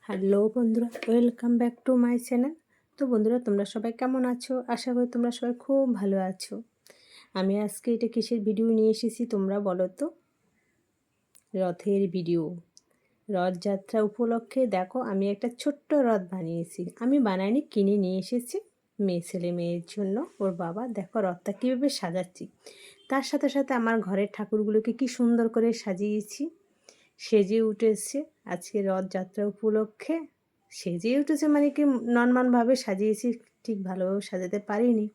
Hello বন্ধুরা, welcome back to my channel. তো বন্ধুরা, তোমরা সবাই কেমন আছো? আশা করি তোমরা সবাই খুব ভালো আছো। আমি আজকে এটা কিসের ভিডিও নিয়ে এসেছি তোমরা বলো তো? রথের ভিডিও। রথযাত্রা উপলক্ষে দেখো আমি একটা ছোট্ট রথ বানিয়েছি। আমি বানাইনি, কিনে নিয়ে এসেছি ছেলে মেয়ের জন্য। ওর বাবা দেখো রথটা কীভাবে সাজাচ্ছি। তার সাথে সাথে আমার ঘরের ঠাকুরগুলোকে কি সুন্দর করে সাজিয়েছি, সেজে উঠেছে। আজকে রথযাত্রা উপলক্ষে সেজে উঠেছে, মানে কি নর্মালভাবে সাজিয়েছি, ঠিক ভালোভাবে সাজাতে পারিনি।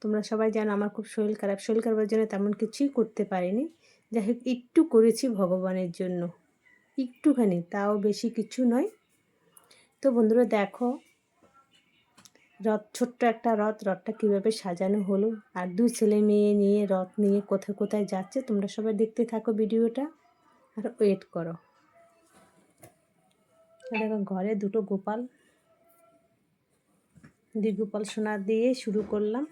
তোমরা সবাই জানো আমার খুব শরীর খারাপের জন্য তেমন কিছুই করতে পারিনি। যাই হোক একটু করেছি ভগবানের জন্য, একটুখানি, তাও বেশি কিছু নয়। তো বন্ধুরা দেখো ছোট্ট একটা রথটা কীভাবে সাজানো হলো। আর দুই ছেলে মেয়ে নিয়ে রথ নিয়ে কোথায় কোথায় যাচ্ছে, তোমরা সবাই দেখতে থাকো ভিডিওটা আর ওয়েট করো। দেখো ঘরে দুটো গোপাল সোনা দিয়ে শুরু করলাম।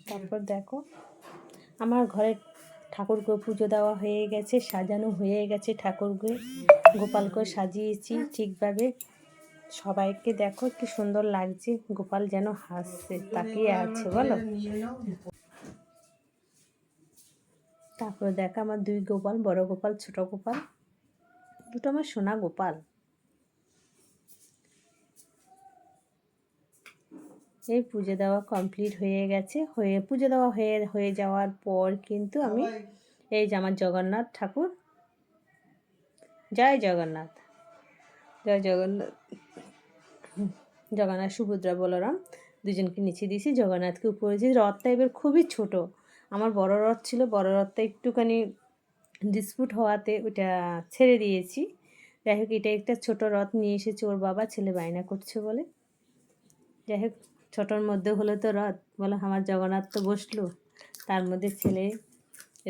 তারপর দেখো আমার ঘরে ঠাকুরকে পুজো দেওয়া হয়ে গেছে, সাজানো হয়ে গেছে। ঠাকুরকে গোপালকে সাজিয়েছি ঠিকভাবে। সবাইকে দেখো কি সুন্দর লাগছে, গোপাল যেন হাসছে, তাকিয়ে আছে বলো। তারপর দেখো আমার দুই গোপাল, বড় গোপাল ছোট গোপাল, দুটো আমার সোনা গোপাল। এই পুজো দেওয়া কমপ্লিট হয়ে গেছে। পুজো দেওয়া হয়ে যাওয়ার পর কিন্তু আমি এই যে আমার জগন্নাথ ঠাকুর, জয় জগন্নাথ, জয় জগন্নাথ, জগন্নাথ সুভদ্রা বলরাম দুজনকে নিচে দিয়েছি, জগন্নাথকে উপরে দিয়েছি। রথটা এবার খুবই ছোট। আমার বড় রথ ছিল, বড় রথটা একটুখানি ডিসপুট হওয়াতে ওটা ছেড়ে দিয়েছি। যাই হোক এটা একটা ছোট রথ নিয়ে এসেছে ওর বাবা, ছেলে বায়না করছে বলে। যাই হোক ছোটোর মধ্যে হলো তো রথ, বলো আমার জগন্নাথ তো বসলো, তার মধ্যে ছেলে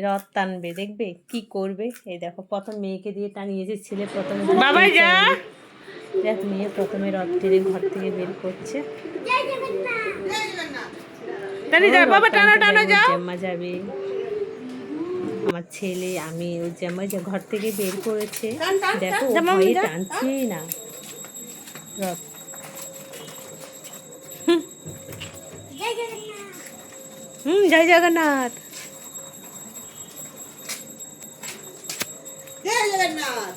রথ টানবে, দেখবে কি করবে। এই দেখো প্রথম মেয়েকে দিয়ে টানিয়েছে, ছেলে প্রথমে দেখ মেয়ে প্রথমে রথ টেনে ঘর থেকে বের করছে। জাম্মা যাবে, আমার ছেলে আমি ওই জাম্মা যে ঘর থেকে বের করেছে, দেখো ভয়ে টানছেই না রথ। জয় জগন্নাথ, জয় জগন্নাথ,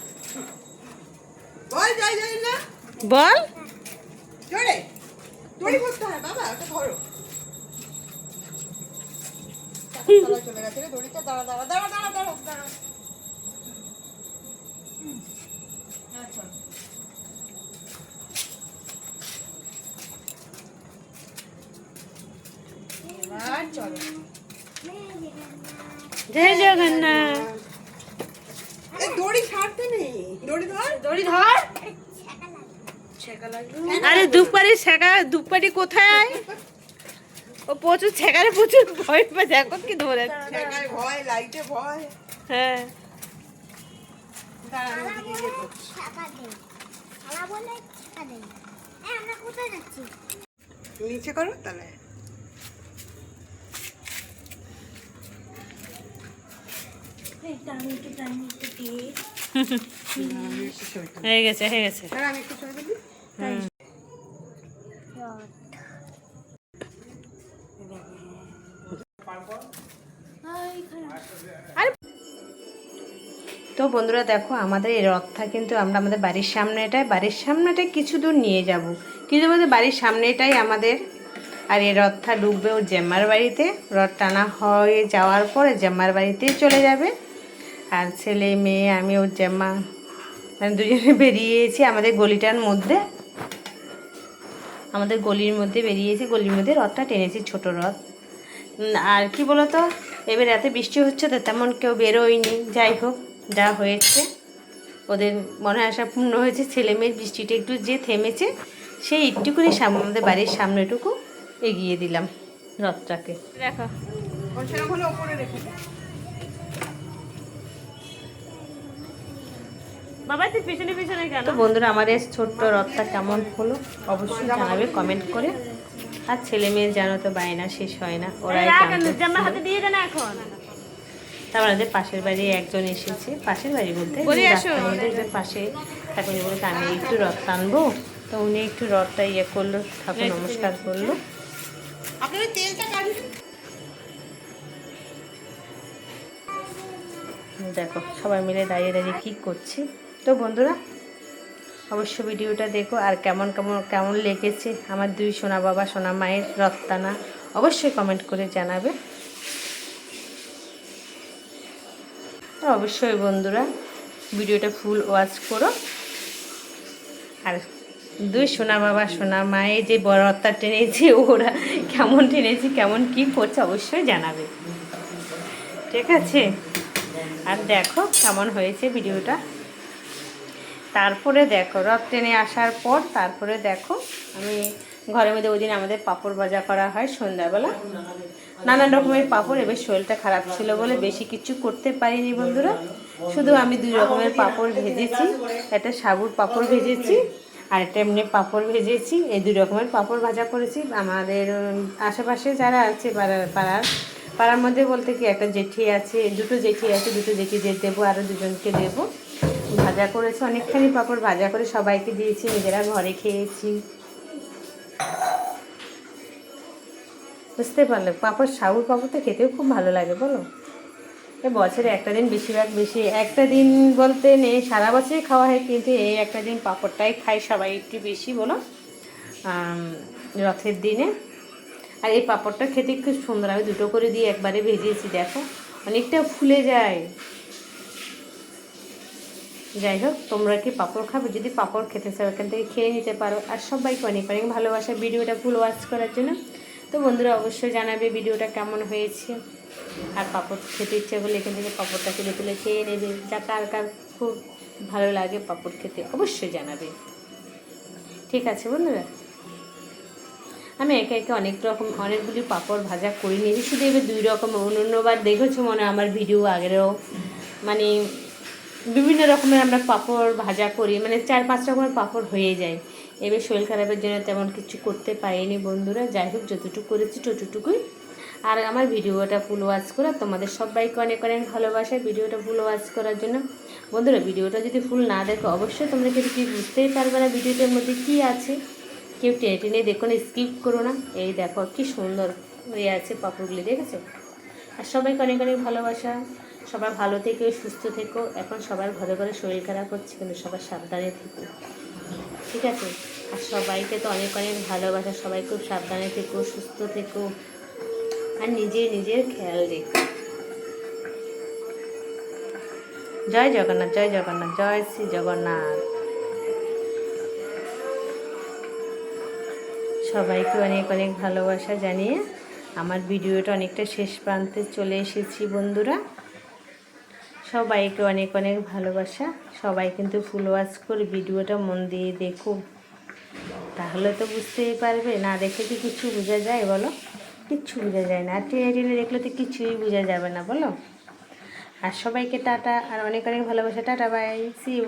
বল জয় জগন্নাথ, বল জোরে দড়ি বলতে হয় বাবা, ওটা ধরো। চলে গেছে রে দড়িটা, দাঁড়া দাঁড়া দাঁড়া দাঁড়া দাঁড়া দাঁড়া। এবার চলো। জয় জগন্নাথ। এই দড়ি ছাড়তে নেই, দড়ি ধর, দড়ি ধর। আরে দুপারি কোথায়? ও প্রচুর ছেকারে, প্রচুর ভয় পাচ্ছে, এখন কি ধরে ছেকায় ভয়, লাইটে ভয়। হ্যাঁ নিচে করো তাহলে। হয়ে গেছে আমি একটু ছবি দিই। তো বন্ধুরা দেখো আমাদের এই রথটা কিন্তু আমরা আমাদের বাড়ির সামনেটায় কিছু দূর নিয়ে যাব, কিন্তু আমাদের বাড়ির সামনেটাই আমাদের। আর এই রথটা ঢুকবে ওর জেম্মার বাড়িতে, রথ টানা হয়ে যাওয়ার পরে জেম্মার বাড়িতেই চলে যাবে। আর ছেলে মেয়ে আমি ওর জেম্মা মানে দুজনে বেরিয়েছি আমাদের গলিটার মধ্যে, আমাদের গলির মধ্যে বেরিয়েছি, গলির মধ্যে রথটা টেনেছি, ছোট রথ। আর কি বলতো, এবার এত বৃষ্টি হচ্ছে তো তেমন কেউ বেরোয়নি। যাই হোক যা হয়েছে, ওদের মনে আশা পূর্ণ হয়েছে। ছেলে মেয়ের বৃষ্টিটা একটু যে থেমেছে, সেই একটুকুনি আমাদের বাড়ির সামনেটুকু এগিয়ে দিলাম রথটাকে। দেখো বাবা তুই পিছনে পিছনে কেন? বন্ধুরা আমার এই ছোট্ট রথটা কেমন হলো অবশ্যই জানাবে কমেন্ট করে। আর ছেলে মেয়ের জানো তো বায়না শেষ হয় না, ওরাই তারপর আমাদের পাশের বাড়ি একজন এসেছে, পাশের বাড়ি বলতে রাস্তার মধ্যে যে পাশে ঠাকুর বলতে আমি একটু রথ টানবো, তো উনি একটু রথটা ইয়ে করলো, ঠাকুর নমস্কার করলো। আপনারা তেলটা কাটুন। দেখো সবাই মিলে দাঁড়িয়ে দাঁড়িয়ে কী করছি। তো বন্ধুরা অবশ্য ভিডিওটা দেখো, আর কেমন কেমন কেমন লেগেছে আমার দুই সোনা বাবা সোনা মায়ের রথ টানা অবশ্যই কমেন্ট করে জানাবে। তো অবশ্যই বন্ধুরা ভিডিওটা ফুল ওয়াচ করো, আর দুই সোনা বাবা সোনা মায়ের যে বড় রথটা টেনেছে ওরা কেমন টেনেছে, কেমন কী করছে অবশ্যই জানাবে, ঠিক আছে? আর দেখো কেমন হয়েছে ভিডিওটা। তারপরে দেখো রথ টেনে আসার পর তারপরে দেখো আমি ঘরের মধ্যে ওই দিন আমাদের পাঁপড় ভাজা করা হয় সন্ধ্যাবেলা, নানান রকমের পাঁপড়। এবার শরীরটা খারাপ ছিল বলে বেশি কিছু করতে পারিনি বন্ধুরা, শুধু আমি দুই রকমের পাঁপড় ভেজেছি, একটা সাবুর পাঁপড় ভেজেছি আর একটা এমনি পাঁপড় ভেজেছি। এই দুই রকমের পাঁপড় ভাজা করেছি। আমাদের আশেপাশে যারা আছে পাড়ার মধ্যে বলতে কি একটা জেঠি আছে, দুটো জেঠিদের দেবো, আরও দুজনকে দেবো। ভাজা করেছি অনেকখানি পাঁপড় ভাজা করে সবাইকে দিয়েছি, নিজেরা ঘরে খেয়েছি। বুঝতে পারলে পাঁপড় সাবুর পাঁপড় তো খেতেও খুব ভালো লাগে বলো। বছরে একটা দিন বেশি একটা দিন বলতে নেই, সারা বছরই খাওয়া হয়, কিন্তু এই একটা দিন পাঁপড়টাই খাই সবাই একটু বেশি বলো রথের দিনে। আর এই পাঁপড়টা খেতে খুব সুন্দর, আমি দুটো করে দিয়ে একবারে ভেজেছি, দেখো অনেকটা ফুলে যায়। যাই হোক তোমরা কি পাঁপড় খাবে? যদি পাঁপড় খেতে চাও এখান থেকে খেয়ে নিতে পারো। আর সবাইকে অনেক অনেক ভালোবাসা ভিডিওটা ফুল ওয়াচ করার জন্য। তো বন্ধুরা অবশ্যই জানাবে ভিডিওটা কেমন হয়েছে, আর পাঁপড় খেতে ইচ্ছে করলে এখান থেকে পাঁপড়টা তুলে খেয়ে নেবে। যা কার কার খুব ভালো লাগে পাঁপড় খেতে অবশ্যই জানাবে, ঠিক আছে বন্ধুরা? আমি একে একে অনেকগুলি পাঁপড় ভাজা করে নিয়েছি, শুধু এবার দুই রকম। অন্যবার দেখেছো মনে আমার ভিডিও আগেরও, মানে বিভিন্ন রকমের আমরা পাঁপড় ভাজা করি, মানে 4-5 রকমের পাঁপড় হয়ে যায়। এবার শরীর খারাপের জন্য তেমন কিছু করতে পারিনি বন্ধুরা। যাই হোক যতটুকু করেছি ততটুকুই। আর আমার ভিডিওটা ফুল ওয়াচ করা তোমাদের সবাইকে অনেক অনেক ভালোবাসা ভিডিওটা ফুল ওয়াচ করার জন্য। বন্ধুরা ভিডিওটা যদি ফুল না দেখো অবশ্যই তোমরা কিন্তু কি বুঝতেই পারবে না ভিডিওটার মধ্যে কী আছে। কেউ টেনে টেনে দেখো না, স্কিপ করো না। এই দেখো কি সুন্দর হয়ে আছে পাঁপড়গুলি, দেখেছো? আর সবাইকে অনেক অনেক ভালোবাসা। সবাই ভালো থেকো, সুস্থ থেকো। এখন সবার ঘরে ঘরে শরীর খারাপ হচ্ছে, কিন্তু সবাই সাবধানে থেকো, ঠিক আছে? আর সবাইকে তো অনেক অনেক ভালোবাসা। সবাই খুব সাবধানে থেকো, সুস্থ থেকো, আর নিজের খেয়াল রেখো। জয় জগন্নাথ, জয় জগন্নাথ, জয় শ্রী জগন্নাথ। সবাইকে অনেক অনেক ভালোবাসা জানিয়ে আমার ভিডিওটা অনেকটা শেষ প্রান্তে চলে এসেছি বন্ধুরা। সবাইকে অনেক অনেক ভালোবাসা। সবাই কিন্তু ফুল ওয়াচ করে ভিডিওটা মন দিয়ে দেখো, তাহলে তো বুঝতেই পারবে। না দেখে কি কিছু বোঝা যায় বলো? কিচ্ছু বোঝা যায় না। আর টেনে টেনে দেখলে তো কিছুই বোঝা যাবে না বলো। আর সবাইকে টাটা, আর অনেক অনেক ভালোবাসা। Tata, bye, see you.